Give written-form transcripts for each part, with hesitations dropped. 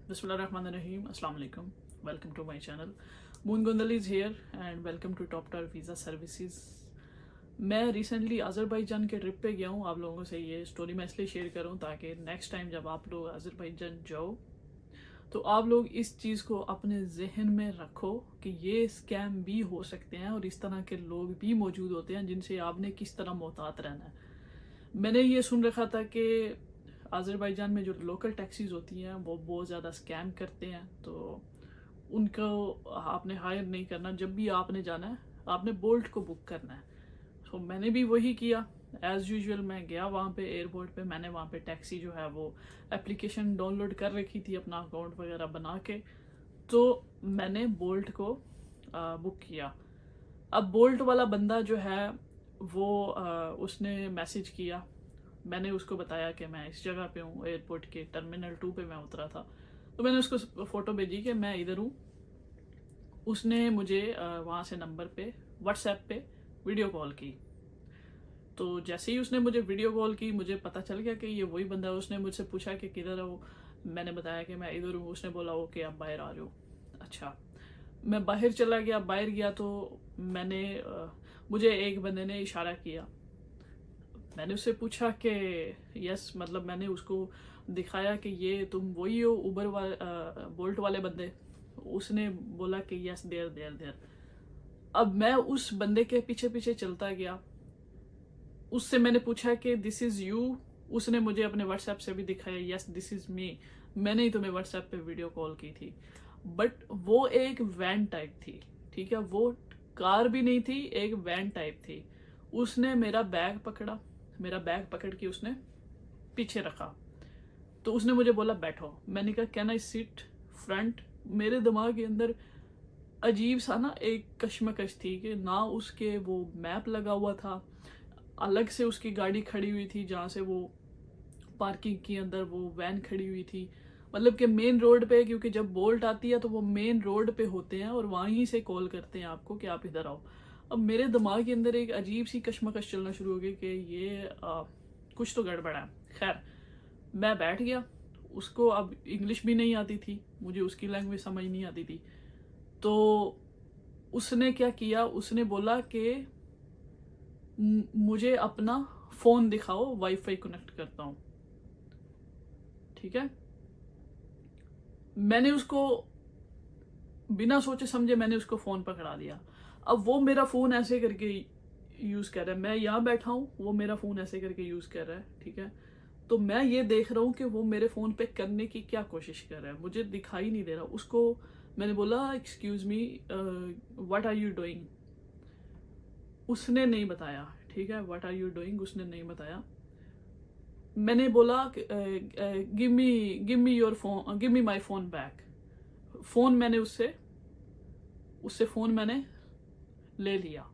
Bismillahirrahmanirrahim. Assalamu alaikum. Welcome to my channel. Moon Gondal is here and welcome to Top Tier Visa Services. मैं recently Azerbaijan के trip पे गया हूँ। आप लोगों से ये स्टोरी मैं इसलिए शेयर कर रहा हूँ ताकि नेक्स्ट टाइम जब आप लोग अज़रबैजान जाओ तो आप लोग इस चीज़ को अपने जहन में रखो कि ये स्कैम भी हो सकते हैं और इस तरह के लोग भी मौजूद होते हैं जिनसे आपने किस तरह मोहतात रहना है। मैंने ये सुन रखा था कि अज़रबैजान में जो लोकल टैक्सीज होती हैं वो बहुत ज़्यादा स्कैम करते हैं, तो उनको आपने हायर नहीं करना। जब भी आपने जाना है आपने बोल्ट को बुक करना है। तो मैंने भी वही किया। एज़ यूजुअल मैं गया वहाँ पे एयरपोर्ट पे। मैंने वहाँ पे टैक्सी जो है वो एप्लीकेशन डाउनलोड कर रखी थी अपना अकाउंट वगैरह बना के, तो मैंने बोल्ट को बुक किया। अब बोल्ट वाला बंदा जो है वो उसने मैसेज किया। मैंने उसको बताया कि मैं इस जगह पे हूँ, एयरपोर्ट के टर्मिनल 2 पे मैं उतरा था। तो मैंने उसको फ़ोटो भेजी कि मैं इधर हूँ। उसने मुझे वहाँ से नंबर पे व्हाट्सएप पे वीडियो कॉल की। तो जैसे ही उसने मुझे वीडियो कॉल की मुझे पता चल गया कि ये वही बंदा है। उसने मुझसे पूछा कि किधर हो। मैंने बताया कि मैं इधर हूँ। उसने बोला ओके आप बाहर आ जाओ। अच्छा, मैं बाहर चला गया। बाहर गया तो मैंने मुझे एक बंदे ने इशारा किया। मैंने उससे पूछा कि यस, मतलब मैंने उसको दिखाया कि ये तुम वही हो उबर बोल्ट वाले बंदे। उसने बोला कि यस देयर देयर देयर। अब मैं उस बंदे के पीछे पीछे चलता गया। उससे मैंने पूछा कि दिस इज़ यू। उसने मुझे अपने व्हाट्सएप से भी दिखाया यस दिस इज़ मी, मैंने ही तुम्हें व्हाट्सएप पे वीडियो कॉल की थी। बट वो एक वैन टाइप थी, ठीक है, वो कार भी नहीं थी, एक वैन टाइप थी। उसने मेरा बैग पकड़ा। मेरा बैग पकड़ के उसने पीछे रखा। तो उसने मुझे बोला बैठो। मैंने कहा कैन आई सिट फ्रंट। मेरे दिमाग के अंदर अजीब सा ना एक कश्मकश थी कि ना उसके वो मैप लगा हुआ था, अलग से उसकी गाड़ी खड़ी हुई थी जहाँ से वो पार्किंग के अंदर वो वैन खड़ी हुई थी। मतलब कि मेन रोड पे, क्योंकि जब बोल्ट आती है तो वो मेन रोड पे होते हैं और वहीं से कॉल करते हैं आपको कि आप इधर आओ। अब मेरे दिमाग के अंदर एक अजीब सी कश्मकश चलना शुरू हो गई कि ये कुछ तो गड़बड़ है। खैर मैं बैठ गया। उसको अब इंग्लिश भी नहीं आती थी, मुझे उसकी लैंग्वेज समझ नहीं आती थी। तो उसने क्या किया, उसने बोला कि मुझे अपना फ़ोन दिखाओ, वाईफाई कनेक्ट करता हूँ। ठीक है, मैंने उसको बिना सोचे समझे मैंने उसको फ़ोन पकड़ा दिया। अब वो मेरा फ़ोन ऐसे करके यूज़ कर रहा है। मैं यहाँ बैठा हूँ, वो मेरा फ़ोन ऐसे करके यूज़ कर रहा है। ठीक है, तो मैं ये देख रहा हूँ कि वो मेरे फ़ोन पे करने की क्या कोशिश कर रहा है, मुझे दिखाई नहीं दे रहा। उसको मैंने बोला excuse me what are you doing. उसने नहीं बताया। ठीक है, व्हाट आर यू डूइंग उसने नहीं बताया। मैंने बोला give me your phone, give me my phone back. Phone मैंने उससे फ़ोन मैंने ले लिया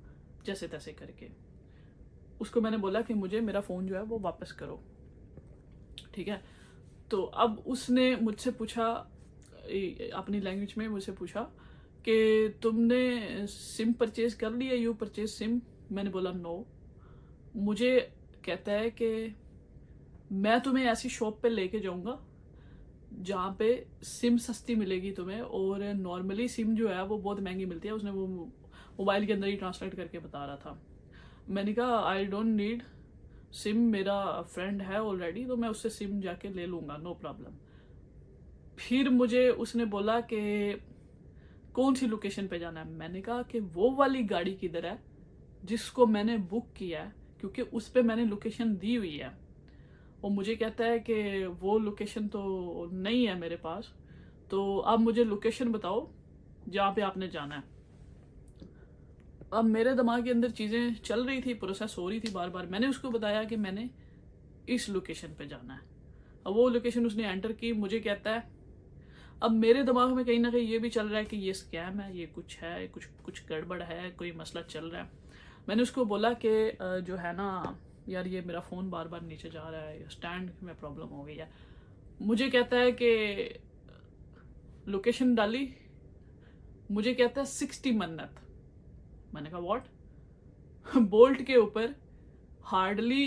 जैसे तैसे करके। उसको मैंने बोला कि मुझे मेरा फ़ोन जो है वो वापस करो। ठीक है, तो अब उसने मुझसे पूछा अपनी लैंग्वेज में मुझसे पूछा कि तुमने सिम परचेज़ कर लिया, यू परचेज सिम। मैंने बोला नो। मुझे कहता है कि मैं तुम्हें ऐसी शॉप पे लेके जाऊंगा जहाँ पे सिम सस्ती मिलेगी तुम्हें, और नॉर्मली सिम जो है वो बहुत महंगी मिलती है। उसने वो मोबाइल के अंदर ही ट्रांसलेट करके बता रहा था। मैंने कहा आई डोंट नीड सिम, मेरा फ्रेंड है ऑलरेडी, तो मैं उससे सिम जाके ले लूँगा, नो प्रॉब्लम। फिर मुझे उसने बोला कि कौन सी लोकेशन पे जाना है। मैंने कहा कि वो वाली गाड़ी किधर है जिसको मैंने बुक किया है, क्योंकि उस पर मैंने लोकेशन दी हुई है। वो मुझे कहता है कि वो लोकेशन तो नहीं है मेरे पास, तो आप मुझे लोकेशन बताओ जहाँ पे आपने जाना है। अब मेरे दिमाग के अंदर चीज़ें चल रही थी, प्रोसेस हो रही थी बार बार। मैंने उसको बताया कि मैंने इस लोकेशन पे जाना है। अब वो लोकेशन उसने एंटर की। मुझे कहता है, अब मेरे दिमाग में कहीं ना कहीं ये भी चल रहा है कि ये स्कैम है, ये कुछ है, कुछ गड़बड़ है, कोई मसला चल रहा है। मैंने उसको बोला कि जो है ना यार, ये मेरा फ़ोन बार बार नीचे जा रहा है, स्टैंड में प्रॉब्लम हो गई है। मुझे कहता है कि लोकेशन डाली। मुझे कहता है 60 मन्नत। मैंने कहा व्हाट। बोल्ट के ऊपर हार्डली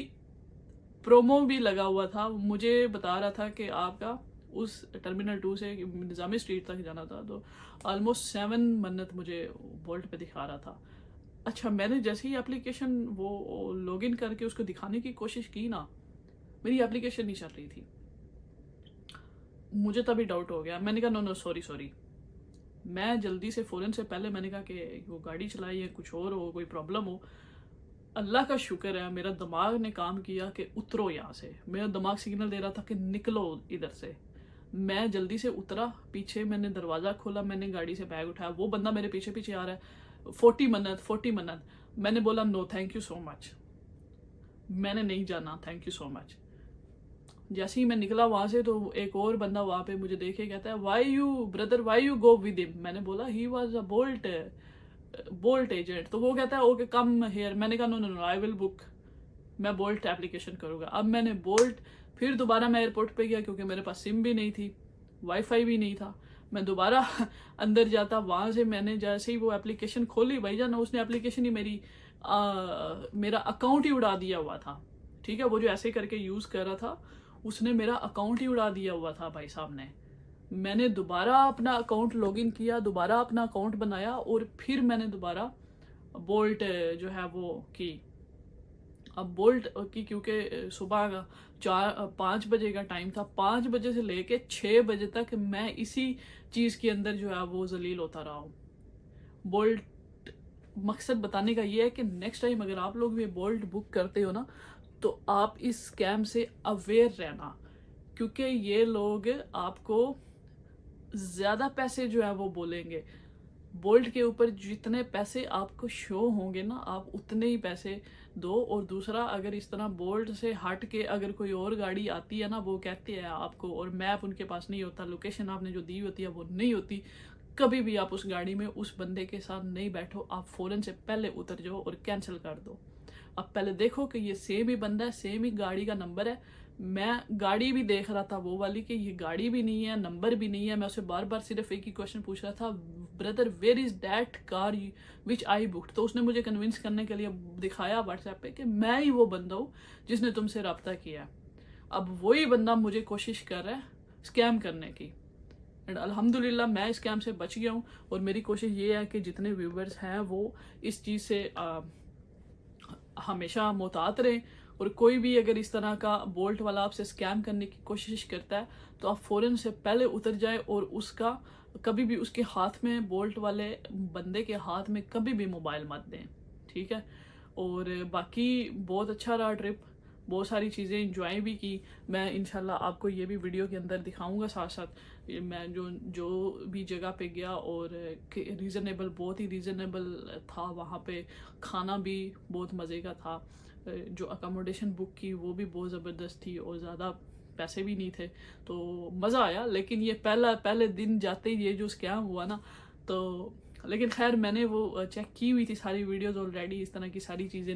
प्रोमो भी लगा हुआ था, मुझे बता रहा था कि आपका उस टर्मिनल 2 से निज़ामी स्ट्रीट तक जाना था, तो ऑलमोस्ट 7 मन्नत मुझे बोल्ट पे दिखा रहा था। अच्छा, मैंने जैसे ही एप्लीकेशन वो लॉगिन करके उसको दिखाने की कोशिश की ना, मेरी एप्लीकेशन नहीं चल रही थी। मुझे तभी डाउट हो गया, मैंने कहा नो नो सॉरी। मैं जल्दी से फ़ौरन से पहले मैंने कहा कि वो गाड़ी चलाई है, कुछ और हो, कोई प्रॉब्लम हो। अल्लाह का शुक्र है मेरा दिमाग ने काम किया कि उतरो यहाँ से। मेरा दिमाग सिग्नल दे रहा था कि निकलो इधर से। मैं जल्दी से उतरा, पीछे मैंने दरवाज़ा खोला, मैंने गाड़ी से बैग उठाया, वो बंदा मेरे पीछे पीछे आ रहा है। 40 मन्नत। मैंने बोला no thank you so much, मैंने नहीं जाना, थैंक यू सो मच। जैसे ही मैं निकला वहाँ से, तो एक और बंदा वहाँ पे मुझे देखे कहता है why you go with him. मैंने बोला he was a bolt agent. तो वो कहता है ओके कम हेयर। मैंने कहा नो आई विल बुक, मैं बोल्ट एप्लीकेशन करूँगा। अब मैंने बोल्ट, फिर दोबारा मैं एयरपोर्ट पे गया क्योंकि मेरे पास सिम भी नहीं थी, वाईफाई भी नहीं था। मैं दोबारा अंदर जाता, वहाँ से मैंने जैसे ही वो एप्लीकेशन खोली, भाईजान उसने एप्लीकेशन ही मेरा अकाउंट ही उड़ा दिया हुआ था। ठीक है, वो जो ऐसे करके यूज़ कर रहा था उसने मेरा अकाउंट ही उड़ा दिया हुआ था भाई साहब ने। मैंने दोबारा अपना अकाउंट लॉगिन किया, दोबारा अपना अकाउंट बनाया और फिर मैंने दोबारा बोल्ट जो है वो की। अब बोल्ट की क्योंकि सुबह का 5 बजे का टाइम था, 5 बजे से लेके 6 बजे तक मैं इसी चीज़ के अंदर जो है वो जलील होता रहा हूँ। बोल्ट मकसद बताने का ये है कि नेक्स्ट टाइम अगर आप लोग भी बोल्ट बुक करते हो ना, तो आप इस स्कैम से अवेयर रहना, क्योंकि ये लोग आपको ज़्यादा पैसे जो है वो बोलेंगे। बोल्ट के ऊपर जितने पैसे आपको शो होंगे ना, आप उतने ही पैसे दो। और दूसरा, अगर इस तरह बोल्ट से हट के अगर कोई और गाड़ी आती है ना, वो कहते हैं आपको, और मैप उनके पास नहीं होता, लोकेशन आपने जो दी होती है वो नहीं होती, कभी भी आप उस गाड़ी में उस बंदे के साथ नहीं बैठो। आप फ़ौरन से पहले उतर जाओ और कैंसिल कर दो। अब पहले देखो कि ये सेम ही बंदा है, सेम ही गाड़ी का नंबर है। मैं गाड़ी भी देख रहा था वो वाली कि ये गाड़ी भी नहीं है, नंबर भी नहीं है। मैं उसे बार बार सिर्फ एक ही क्वेश्चन पूछ रहा था, brother where is that car which I booked. तो उसने मुझे कन्विंस करने के लिए दिखाया व्हाट्सएप पे कि मैं ही वो बंदा हूँ जिसने तुमसे रब्ता किया है। अब वही बंदा मुझे कोशिश कर रहा है स्कैम करने की, एंड अल्हम्दुलिल्लाह मैं स्कैम से बच गया हूँ। और मेरी कोशिश ये है कि जितने व्यूवर्स हैं वो इस चीज़ से हमेशा मोहतात रहें। और कोई भी अगर इस तरह का बोल्ट वाला आपसे स्कैम करने की कोशिश करता है, तो आप फ़ौरन से पहले उतर जाए और उसका कभी भी उसके हाथ में, बोल्ट वाले बंदे के हाथ में कभी भी मोबाइल मत दें। ठीक है, और बाकी बहुत अच्छा रहा ट्रिप, बहुत सारी चीज़ें इंजॉय भी की। मैं इंशाल्लाह आपको ये भी वीडियो के अंदर दिखाऊंगा साथ साथ। मैं जो भी जगह पे गया, और रीज़नेबल, बहुत ही रीज़नेबल था वहाँ पे। खाना भी बहुत मज़े का था, जो अकोमोडेशन बुक की वो भी बहुत ज़बरदस्त थी, और ज़्यादा पैसे भी नहीं थे, तो मज़ा आया। लेकिन ये पहले दिन जाते ही ये जो स्कैम हुआ ना, तो लेकिन खैर मैंने वो चेक की हुई थी सारी वीडियोज़ ऑलरेडी, इस तरह की सारी चीज़ें